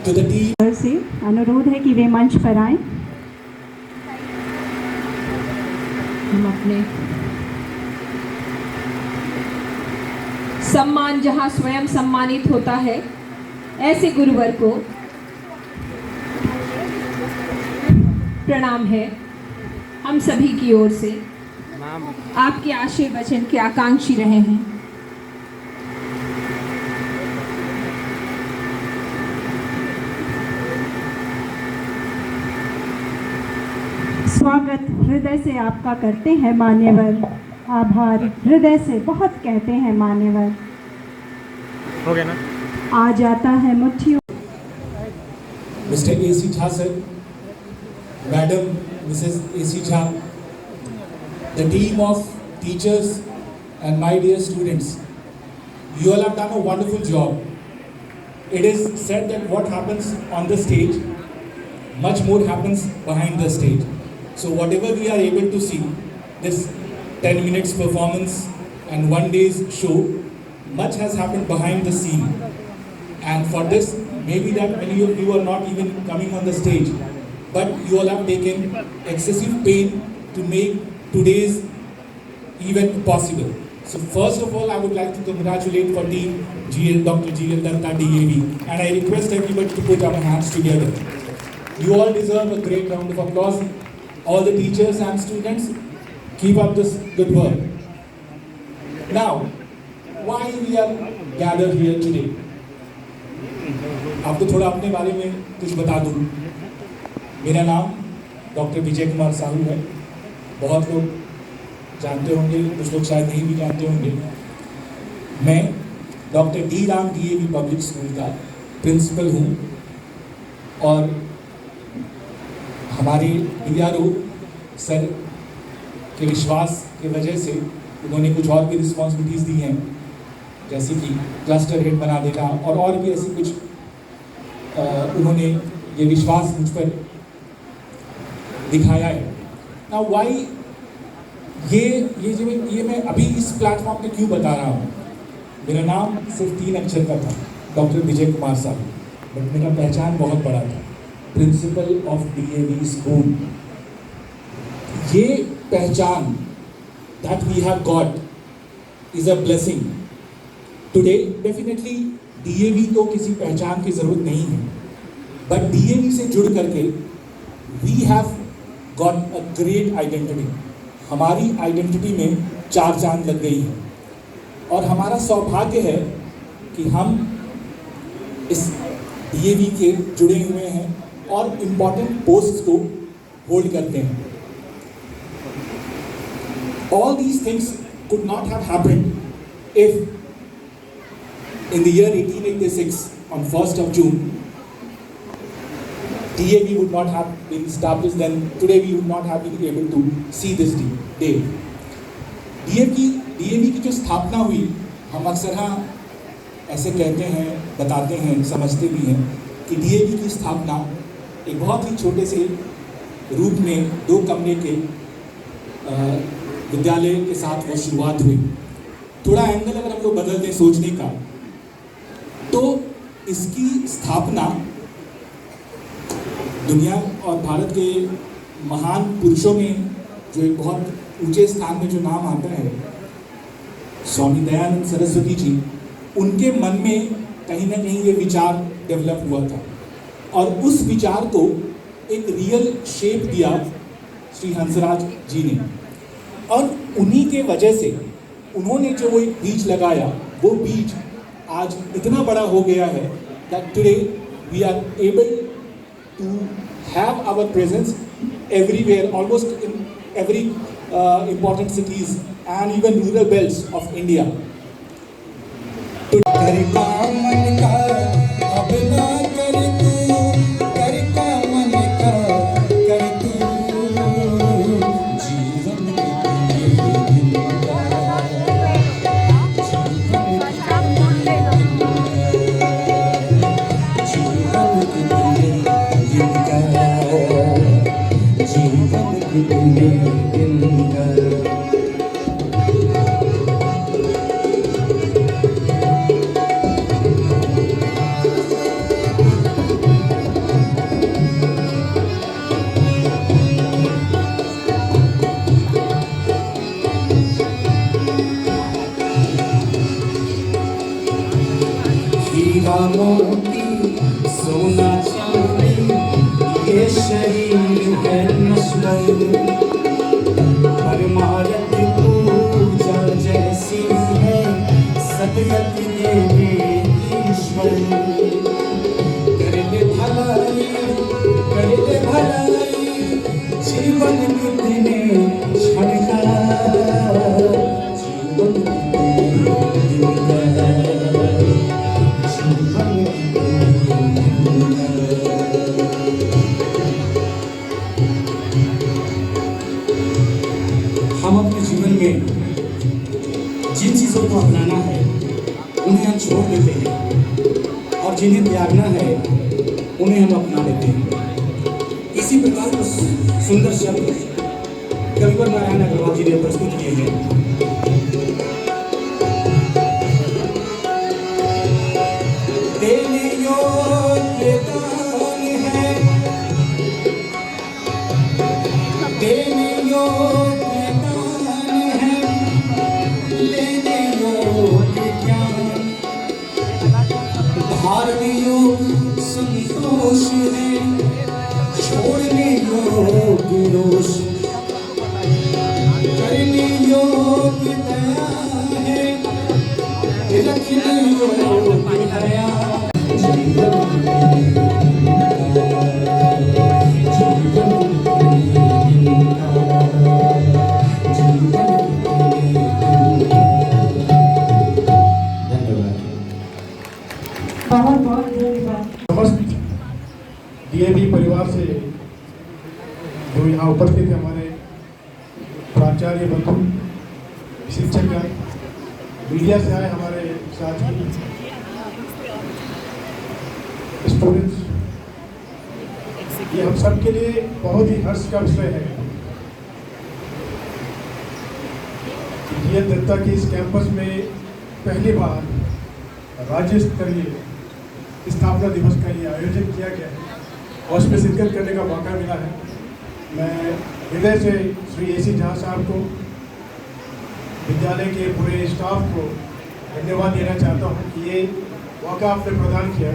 to the team. से अनुरोध है कि वे मंच पर आएं। हम अपने सम्मान जहां स्वयं सम्मानित होता है, ऐसे गुरुवर को प्रणाम है हम सभी की ओर से। आपके आशय वचन के आकांक्षी रहे हैं। स्वागत हृदय से आपका करते हैं मान्यवर, आभार हृदय से बहुत कहते हैं मान्यवर। हो गया ना? आ जाता है मुट्ठियों। Mr. A.C. Jha sir, Madam Mrs. A.C. Jha, the team of teachers and my dear students, you all have done a wonderful job. It is said that what happens on the stage, much more happens behind the stage. So whatever we are able to see, this 10 minutes performance and one day's show, much has happened behind the scene. And for this, maybe that many of you are not even coming on the stage, but you all have taken excessive pain to make today's event possible. So first of all, I would like to congratulate for team Dr. GL Datta DAV, and I request everybody to put our hands together. You all deserve a great round of applause. All the teachers and students, keep up this good work. Now, why we are gathered here today? आपको थोड़ा अपने बारे में कुछ बता दूँ। मेरा नाम डॉक्टर विजय कुमार साहू है। बहुत लोग जानते होंगे, कुछ लोग शायद नहीं भी जानते होंगे। मैं doctor D Ram DAV public school का प्रिंसिपल हूँ, और हमारे DRO सर के विश्वास के वजह से उन्होंने कुछ और भी रिस्पॉन्सिबिलिटीज़ दी हैं, जैसे कि क्लस्टर हेड बना देना और भी ऐसी कुछ उन्होंने ये विश्वास मुझ पर दिखाया है। ना वाई ये मैं अभी इस प्लेटफॉर्म पे क्यों बता रहा हूँ। मेरा नाम सिर्फ 3 अक्षर का था, डॉक्टर विजय कुमार साहू, बट मेरा पहचान बहुत बड़ा था, प्रिंसिपल ऑफ DAV स्कूल। ये पहचान that we have got is a blessing. Today definitely DAV को किसी पहचान की ज़रूरत नहीं है, but DAV से जुड़ करके we have got a great identity. हमारी आइडेंटिटी में 4 चांद लग गई है, और हमारा सौभाग्य है कि हम इस DAV के जुड़े हुए हैं और इम्पॉर्टेंट पोस्ट को होल्ड करते हैं। All these things could not have happened if in the year 1886 on 1st of June DAV would not have been established, then today we would not have been able to see this day. DAV की जो स्थापना हुई, हम अक्सर ऐसे कहते हैं, बताते हैं, समझते भी हैं कि डीएवी की स्थापना एक बहुत ही छोटे से रूप में 2 कमरे के विद्यालय के साथ वो शुरुआत हुई। थोड़ा एंगल अगर हम लोग बदलते सोचने का, तो इसकी स्थापना दुनिया और भारत के महान पुरुषों में जो एक बहुत ऊंचे स्थान में जो नाम आता है, स्वामी दयानंद सरस्वती जी, उनके मन में कहीं ना कहीं ये विचार डेवलप हुआ था और उस विचार को एक रियल शेप दिया श्री हंसराज जी ने। और उन्हीं के वजह से उन्होंने जो वो एक बीज लगाया, वो बीज आज इतना बड़ा हो गया है that today we are able to have our presence everywhere, almost in every important cities and even rural belts of India. हीरा मोती सोना चांदी ये शरीर है नश्वर, परमारथ पूजा जैसी है सदगत देवे ईश्वर। कर ले भलाई जीवन कितने क्षण का, जीवन कितने हम अपने जीवन में जिन चीज़ों को अपनाना है उन्हें हम छोड़ देते हैं और जिन्हें त्यागना है उन्हें हम अपना लेते हैं। इसी प्रकार का सुंदर शब्द कविवर नारायण अग्रवाल जी ने प्रस्तुत किए हैं। देने योग्य दान है, देने योग्य दान है, लेने योग्य ज्ञान, धारने योग्य संतोष है, छोड़ने योग्य रोष, करने योग्य दया है, रखने योग्य दया। समस्त डीएवी परिवार से जो यहाँ उपस्थित है, हमारे प्राचार्य बंधु, शिक्षक, मीडिया से आए हमारे साथी, स्टूडेंट्स, ये हम सब के लिए बहुत ही हर्ष का विषय है कि डीएन दत्ता के इस कैंपस में पहली बार राज्य स्तरीय स्थापना दिवस का ये आयोजन किया गया है और उसमें शिरकत करने का मौका मिला है। मैं हृदय से श्री एसी झा साहब को, विद्यालय के पूरे स्टाफ को धन्यवाद देना चाहता हूँ कि ये मौका आपने प्रदान किया।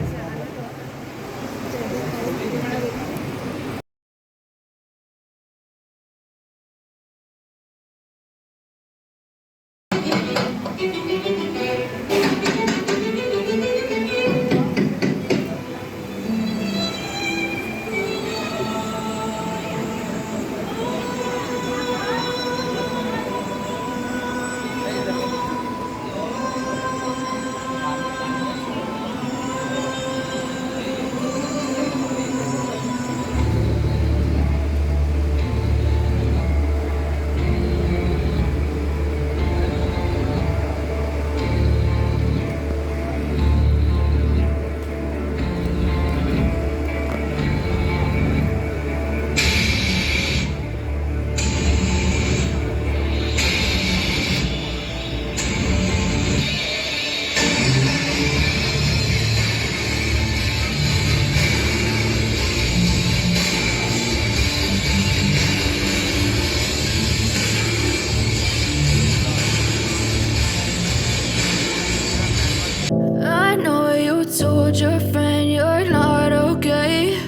told your friend you're not okay,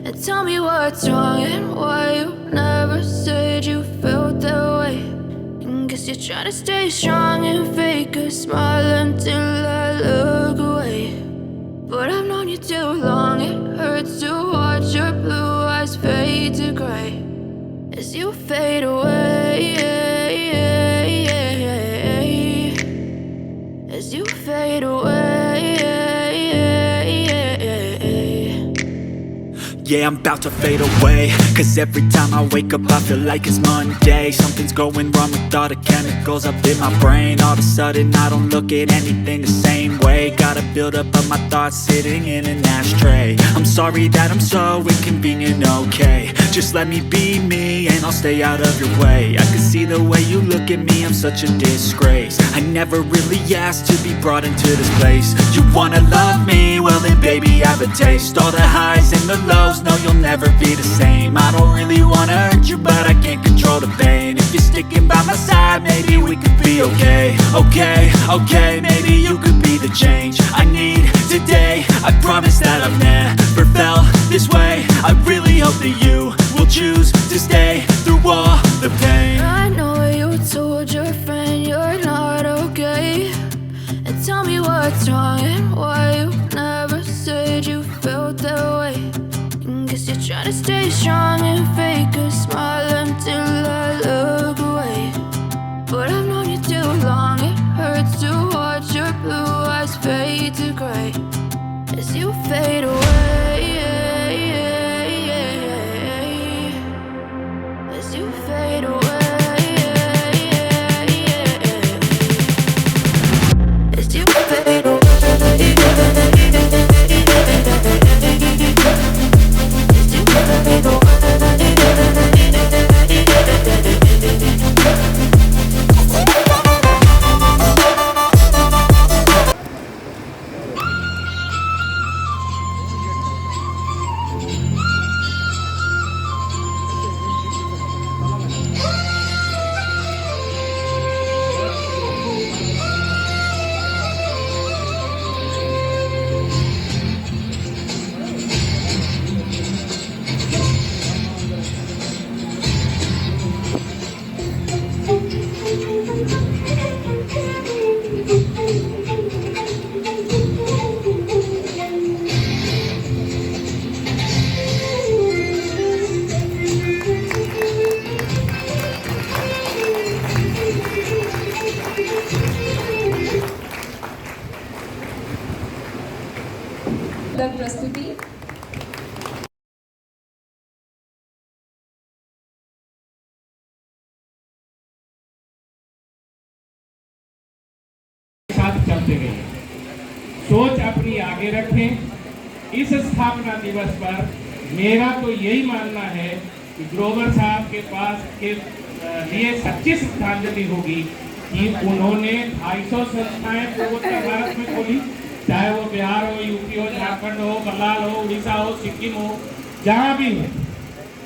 and tell me what's wrong and why you never said you felt that way. And guess you're trying to stay strong and fake a smile until I look away. But I've known you too long, it hurts to watch your blue eyes fade to gray as you fade away, as you fade away. Yeah, I'm about to fade away, cause every time I wake up I feel like it's Monday. Something's going wrong with all the chemicals up in my brain. All of a sudden I don't look at anything the same way. Gotta build up of my thoughts sitting in an ashtray. I'm sorry that I'm so inconvenient, okay. Just let me be me and I'll stay out of your way. I can see the way you look at me, I'm such a disgrace. I never really asked to be brought into this place. You wanna love me? Well then baby I have a taste. All the highs and the lows, no you'll never be the same. I don't really wanna hurt you but I can't control the pain. If you're sticking by my side maybe we could be okay. Okay, maybe you could be the change I need today. I promise that I've never felt this way. I really hope that you will choose to stay through all the pain. I know you told your friend you're not okay, and tell me what's wrong and why you never said you felt that way. And guess you're trying to stay strong and fake a smile until I look away. But I've known you too long, it hurts to watch your blue eyes fade to gray as you fade away, as you fade away, as you fade away. प्रस्तुति साथ चलते गए, सोच अपनी आगे रखें। इस स्थापना दिवस पर मेरा तो यही मानना है कि ग्रोवर साहब के पास के लिए सच्ची श्रद्धांजलि होगी कि उन्होंने 250 संस्थाएं पूर्वोत्तर भारत में खोली, चाहे वो बिहार हो, यूपी हो, झारखंड हो, बंगाल हो, उड़ीसा हो, सिक्किम हो, जहाँ भी हो।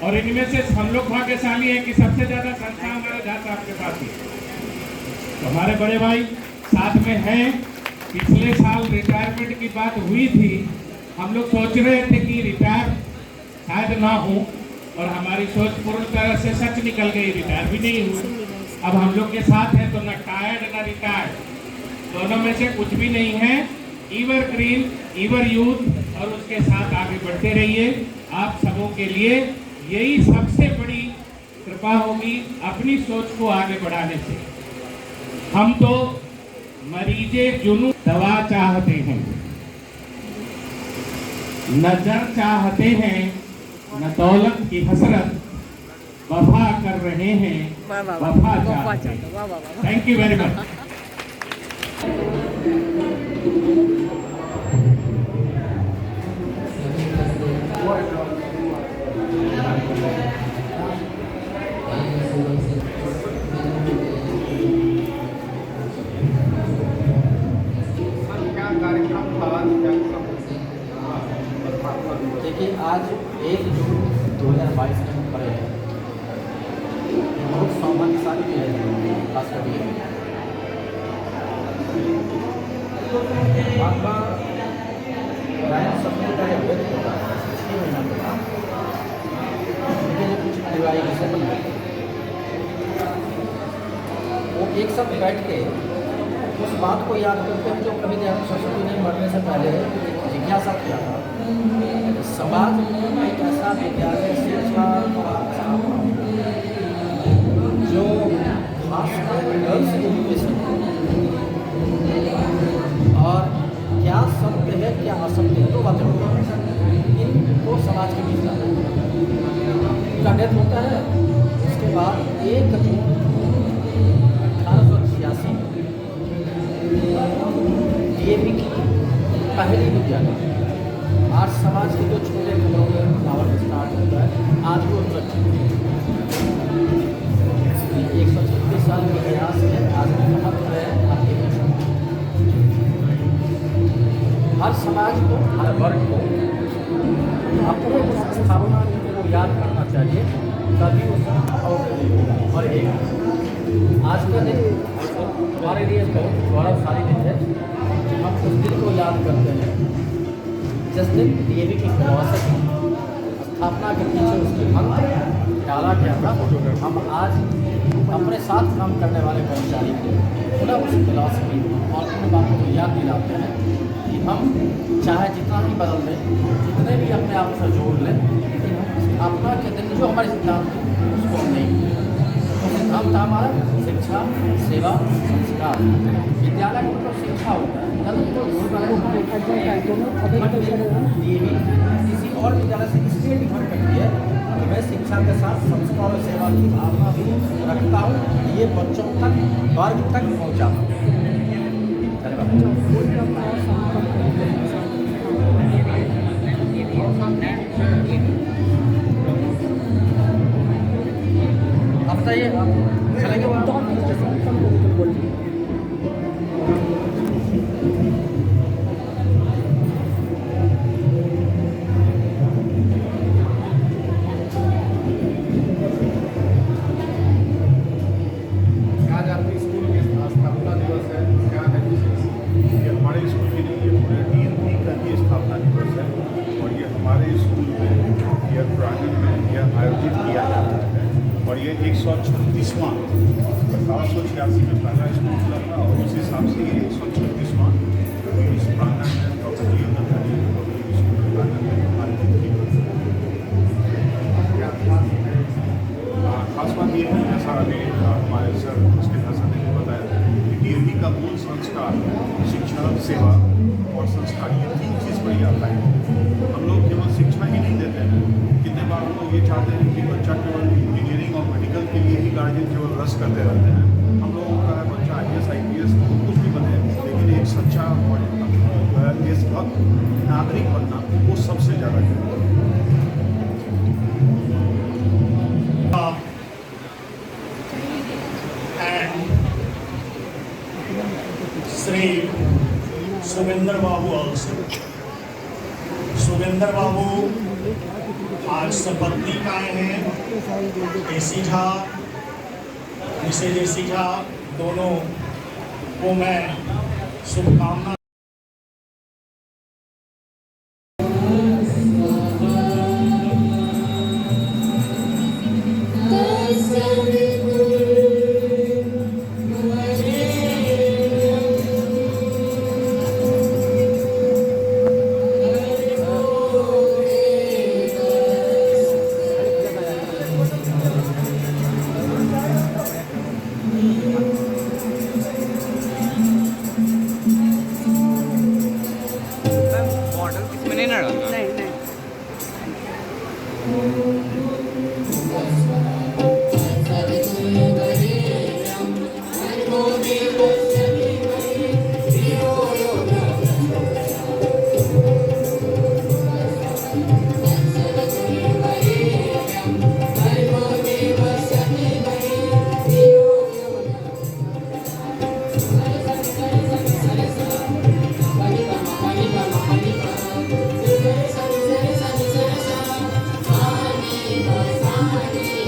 और इनमें से हम लोग भाग्यशाली हैं कि सबसे ज्यादा संस्था हमारे झा साहब के पास है। तो हमारे बड़े भाई साथ में हैं। पिछले साल रिटायरमेंट की बात हुई थी, हम लोग सोच रहे थे कि रिटायर शायद ना हो, और हमारी सोच पूर्ण तरह से सच निकल गई, रिटायर भी नहीं हुए। अब हम लोग के साथ हैं तो न टायर्ड न रिटायर्ड, दोनों में से कुछ भी नहीं है। ईवर ग्रीन, ईवर यूथ, और उसके साथ आगे बढ़ते रहिए। आप सबों के लिए यही सबसे बड़ी कृपा होगी अपनी सोच को आगे बढ़ाने से। हम तो मरीजे जुनून दवा चाहते हैं, नजर चाहते हैं, न दौलत की हसरत, वफा कर रहे हैं, वफा चाहते हैं। Thank you very much. देखिए, आज 1 जून 2022 में पड़े हैं, बहुत सौभाग्यशाली भी है खास कर एक साथ बैठ के उस बात को याद करते हैं जो कवि दयानंद सरस्वती ने मरने से पहले जिज्ञासा किया था। समाज में एक ऐसा विद्यालय शिक्षा जो खासकर गर्ल्स एजुकेशन और क्या सत्य है क्या असत्य है, दो बातें होती हैं, इनको समाज के बीच लाना का डेथ होता है। उसके बाद 1 जून 1886 DAV की पहली विद्यालय आज समाज के जो छोटे खबरों में फ्लावर स्टार्ट होता है, आज वो 136 साल के इतिहास में आज महत्व है आपके बीच। हर समाज को, हर वर्ग को अपने उस स्थापना को याद करना चाहिए, तभी उसका अवसर होगा। और एक आज का दिन हमारे लिए बहुत गौरवशाली दिन है कि हम उस दिन को याद करते हैं जिस दिन DAV की फिलॉसफी स्थापना के पीछे उसकी मंत्र डाला गया था। हम आज अपने साथ काम करने वाले कर्मचारी को पुनः उस फिलॉसफी और उन बातों को याद दिलाते हैं कि हम चाहे जितना भी बदल दें, जितने भी अपने आप से जोड़ लें, लेकिन हम स्थापना के दिन जो हमारे सिद्धांत थे उसको हम नहीं भूलें। तो सिद्धांत था हमारा शिक्षा, सेवा, संस्कार। विद्यालय को मतलब शिक्षा होता है, किसी और विद्यालय से इसलिए डिफर करती है कि मैं शिक्षा के साथ संस्कार और सेवा की भावना भी रखता हूँ, ये बच्चों तक, वर्ग तक पहुँचाता हूँ। आप बताइए, चलेंगे वहाँ? आज आपके स्कूल के स्थापना दिवस है, क्या है विशेष? ये हमारे स्कूल के लिए पूरे DAV का ये स्थापना दिवस है और ये हमारे स्कूल में यह प्रांगण में यह आयोजित किया जा रहा है। और ये 136वां 1886 में पहला स्कूल खुला था और उस हिसाब से ये 136वां इस प्रांगण में डॉक्टर जितेंद्र खरे स्कूल प्रांगण में आयोजित किया। खास बात ये है, जैसा अभी हमारे सर उसके हसन ने बताया कि DAV का मूल संस्कार शिक्षा, सेवा और संस्कार, ये 3 चीज़ पर ही आता है। हम लोग केवल शिक्षा ही नहीं देते हैं, कितने बार हम लोग ये चाहते हैं कि बच्चा केवल इंजीनियरिंग और मेडिकल के लिए ही गार्जियन केवल रस करते रहते हैं। हम लोगों का बच्चा IAS IPS कुछ भी बने, लेकिन एक सच्चा और देशभक्त नागरिक बनना वो सबसे ज़्यादा जरूरी है। श्री सुरेंद्र बाबू also. सुरेंद्र बाबू आज सपत्नी का आए हैं। AC Jha, Mrs AC Jha दोनों को मैं शुभकामना Bye.